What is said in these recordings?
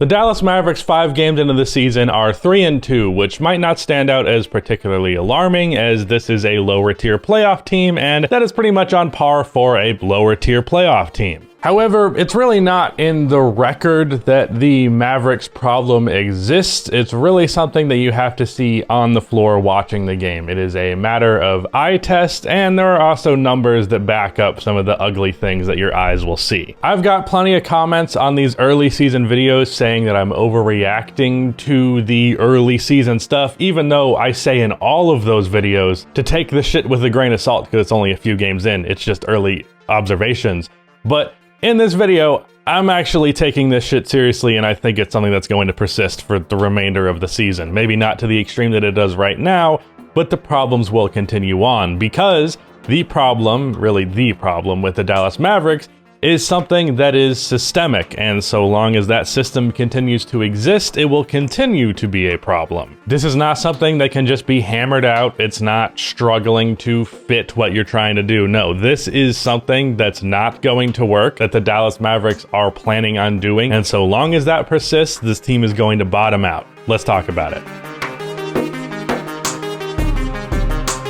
The Dallas Mavericks 5 games into the season are 3-2, which might not stand out as particularly alarming as this is a lower tier playoff team, and that is pretty much on par for a lower tier playoff team. However, it's really not in the record that the Mavericks problem exists. It's really something that you have to see on the floor watching the game. It is a matter of eye test, and there are also numbers that back up some of the ugly things that your eyes will see. I've got plenty of comments on these early season videos saying that I'm overreacting to the early season stuff, even though I say in all of those videos to take the shit with a grain of salt because it's only a few games in. It's just early observations. But in this video, I'm actually taking this shit seriously, and I think it's something that's going to persist for the remainder of the season. Maybe not to the extreme that it does right now, but the problems will continue on because the problem, really the problem with the Dallas Mavericks is something that is systemic, and so long as that system continues to exist, it will continue to be a problem. This is not something that can just be hammered out. It's not struggling to fit what you're trying to do. No, this is something that's not going to work, that the Dallas Mavericks are planning on doing, and so long as that persists, this team is going to bottom out. Let's talk about it.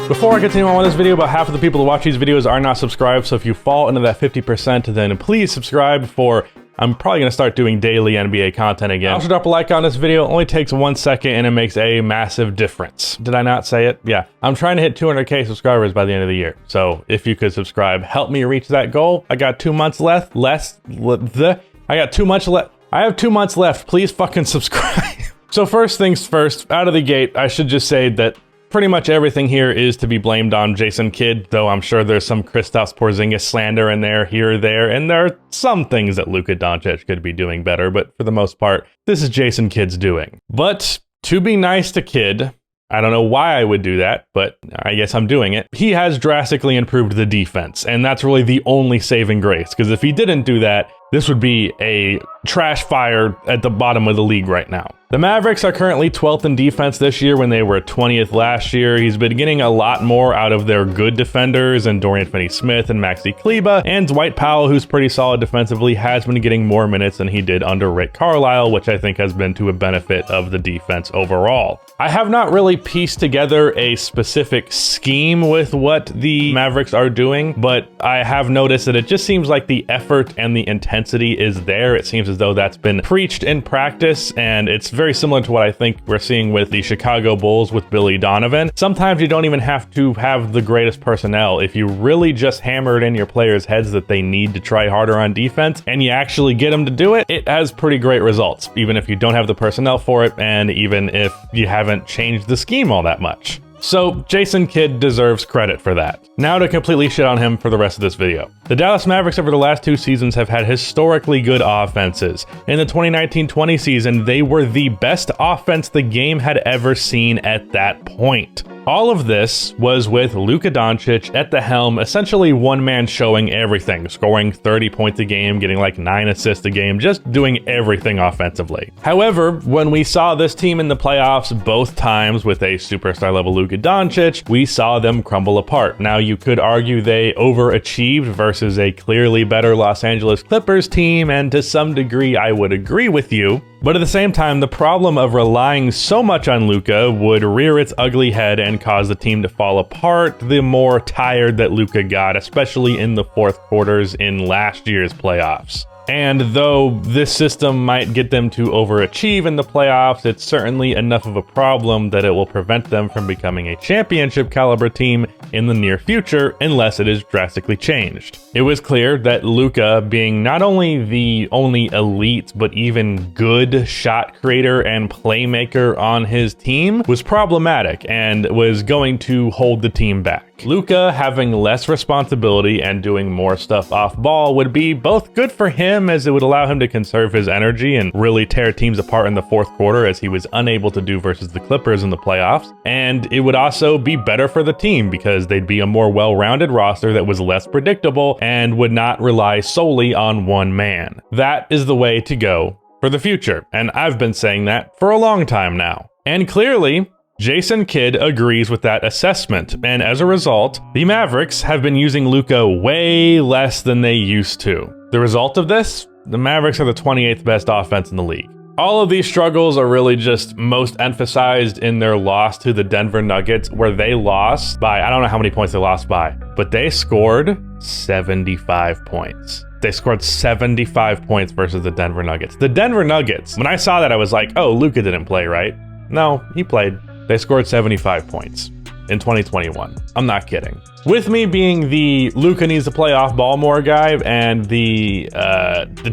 Before I continue on with this video, about half of the people who watch these videos are not subscribed, so if you fall into that 50%, then please subscribe for I'm probably going to start doing daily NBA content again. Also drop a like on this video. It only takes 1 second and it makes a massive difference. Did I not say it? Yeah. I'm trying to hit 200K subscribers by the end of the year. So if you could subscribe, help me reach that goal. I got 2 months left. I have 2 months left. Please fucking subscribe. So first things first, out of the gate, I should just say that pretty much everything here is to be blamed on Jason Kidd, though I'm sure there's some Kristaps Porzingis slander in there, here or there, and there are some things that Luka Doncic could be doing better, but for the most part, this is Jason Kidd's doing. But to be nice to Kidd, I don't know why I would do that, but I guess I'm doing it. He has drastically improved the defense, and that's really the only saving grace, because if he didn't do that, this would be a trash fire at the bottom of the league right now. The Mavericks are currently 12th in defense this year when they were 20th last year. He's been getting a lot more out of their good defenders and Dorian Finney-Smith and Maxi Kleber, and Dwight Powell, who's pretty solid defensively, has been getting more minutes than he did under Rick Carlisle, which I think has been to a benefit of the defense overall. I have not really pieced together a specific scheme with what the Mavericks are doing, but I have noticed that it just seems like the effort and the intensity is there. It seems as though that's been preached in practice, and it's very similar to what I think we're seeing with the Chicago Bulls with Billy Donovan. Sometimes you don't even have to have the greatest personnel. If you really just hammer it in your players' heads that they need to try harder on defense, and you actually get them to do it, it has pretty great results, even if you don't have the personnel for it, and even if you haven't changed the scheme all that much. So Jason Kidd deserves credit for that. Now to completely shit on him for the rest of this video. The Dallas Mavericks over the last 2 seasons have had historically good offenses. In the 2019-20 season, they were the best offense the game had ever seen at that point. All of this was with Luka Doncic at the helm, essentially one man showing everything, scoring 30 points a game, getting like 9 assists a game, just doing everything offensively. However, when we saw this team in the playoffs both times with a superstar level Luka Doncic, we saw them crumble apart. Now you could argue they overachieved versus a clearly better Los Angeles Clippers team, and to some degree I would agree with you. But at the same time, the problem of relying so much on Luka would rear its ugly head and cause the team to fall apart the more tired that Luka got, especially in the fourth quarters in last year's playoffs. And though this system might get them to overachieve in the playoffs, it's certainly enough of a problem that it will prevent them from becoming a championship caliber team in the near future unless it is drastically changed. It was clear that Luka, being not only the only elite but even good shot creator and playmaker on his team, was problematic and was going to hold the team back. Luka having less responsibility and doing more stuff off ball would be both good for him, as it would allow him to conserve his energy and really tear teams apart in the fourth quarter, as he was unable to do versus the Clippers in the playoffs, and it would also be better for the team because they'd be a more well-rounded roster that was less predictable and would not rely solely on one man. That is the way to go for the future, and I've been saying that for a long time now. And clearly, Jason Kidd agrees with that assessment, and as a result, the Mavericks have been using Luka way less than they used to. The result of this? The Mavericks are the 28th best offense in the league. All of these struggles are really just most emphasized in their loss to the Denver Nuggets, where they lost by, I don't know how many points they lost by, but they scored 75 points. They scored 75 points versus the Denver Nuggets. The Denver Nuggets, when I saw that, I was like, oh, Luka didn't play, right? No, he played. They scored 75 points in 2021. I'm not kidding. With me being the Luka needs to play off ball more guy, and the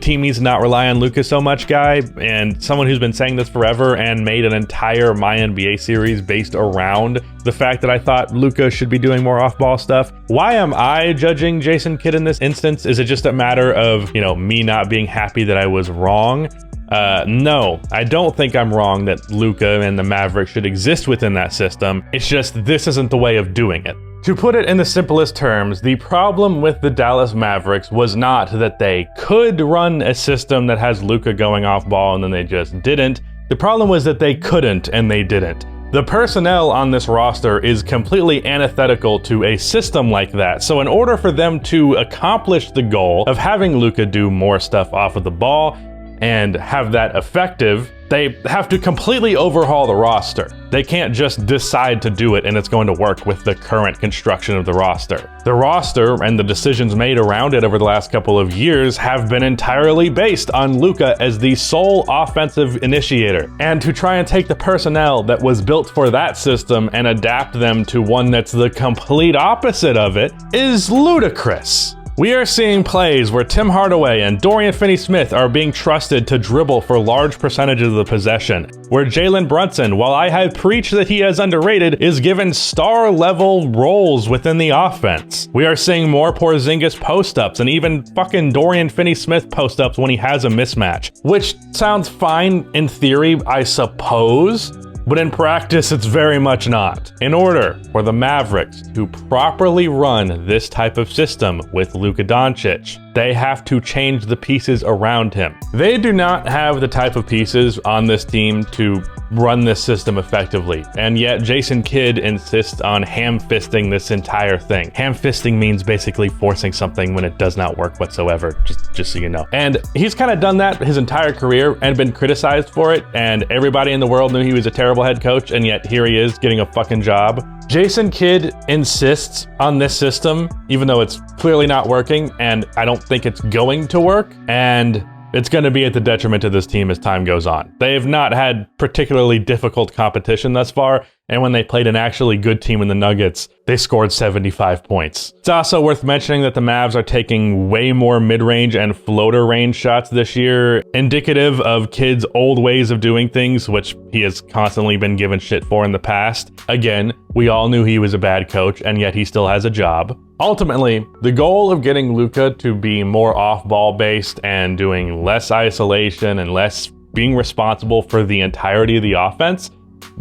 team needs to not rely on Luka so much guy, and someone who's been saying this forever and made an entire My NBA series based around the fact that I thought Luka should be doing more off ball stuff. Why am I judging Jason Kidd in this instance? Is it just a matter of, you know, me not being happy that I was wrong? No, I don't think I'm wrong that Luka and the Mavericks should exist within that system. It's just this isn't the way of doing it. To put it in the simplest terms, the problem with the Dallas Mavericks was not that they could run a system that has Luka going off ball and then they just didn't. The problem was that they couldn't and they didn't. The personnel on this roster is completely antithetical to a system like that. So in order for them to accomplish the goal of having Luka do more stuff off of the ball and have that effective, they have to completely overhaul the roster. They can't just decide to do it and it's going to work with the current construction of the roster. The roster and the decisions made around it over the last couple of years have been entirely based on Luka as the sole offensive initiator. And to try and take the personnel that was built for that system and adapt them to one that's the complete opposite of it is ludicrous. We are seeing plays where Tim Hardaway and Dorian Finney-Smith are being trusted to dribble for large percentages of the possession, where Jalen Brunson, while I have preached that he is underrated, is given star-level roles within the offense. We are seeing more Porzingis post-ups and even fucking Dorian Finney-Smith post-ups when he has a mismatch, which sounds fine in theory, I suppose, but in practice, it's very much not. In order for the Mavericks to properly run this type of system with Luka Doncic, they have to change the pieces around him. They do not have the type of pieces on this team to run this system effectively, and yet Jason Kidd insists on ham-fisting this entire thing. Ham-fisting means basically forcing something when it does not work whatsoever, just so you know. And he's kind of done that his entire career and been criticized for it, and everybody in the world knew he was a terrible head coach, and yet here he is getting a fucking job. Jason Kidd insists on this system, even though it's clearly not working, and I don't think it's going to work, and it's going to be at the detriment of this team as time goes on. They have not had particularly difficult competition thus far, and when they played an actually good team in the Nuggets, they scored 75 points. It's also worth mentioning that the Mavs are taking way more mid-range and floater range shots this year, indicative of Kidd's old ways of doing things, which he has constantly been given shit for in the past. Again, we all knew he was a bad coach, and yet he still has a job. Ultimately, the goal of getting Luka to be more off-ball based and doing less isolation and less being responsible for the entirety of the offense,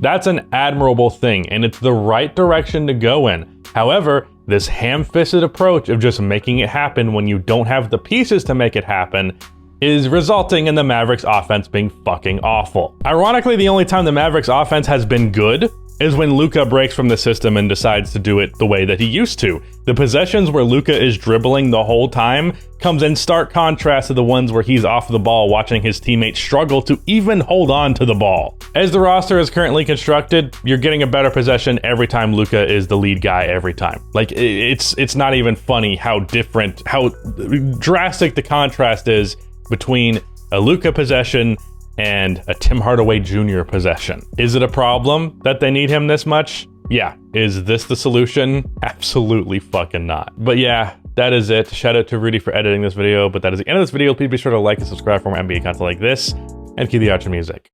that's an admirable thing, and it's the right direction to go in. However, this ham-fisted approach of just making it happen when you don't have the pieces to make it happen is resulting in the Mavericks offense being fucking awful. Ironically, the only time the Mavericks offense has been good is when Luka breaks from the system and decides to do it the way that he used to. The possessions where Luka is dribbling the whole time comes in stark contrast to the ones where he's off the ball watching his teammates struggle to even hold on to the ball. As the roster is currently constructed, you're getting a better possession every time Luka is the lead guy every time. Like, it's not even funny how different, how drastic the contrast is between a Luka possession and a Tim Hardaway Jr. possession. Is it a problem that they need him this much? Yeah. Is this the solution? Absolutely fucking not. But yeah, that is it. Shout out to Rudy for editing this video, but that is the end of this video. Please be sure to like and subscribe for more NBA content like this, and keep the outro music.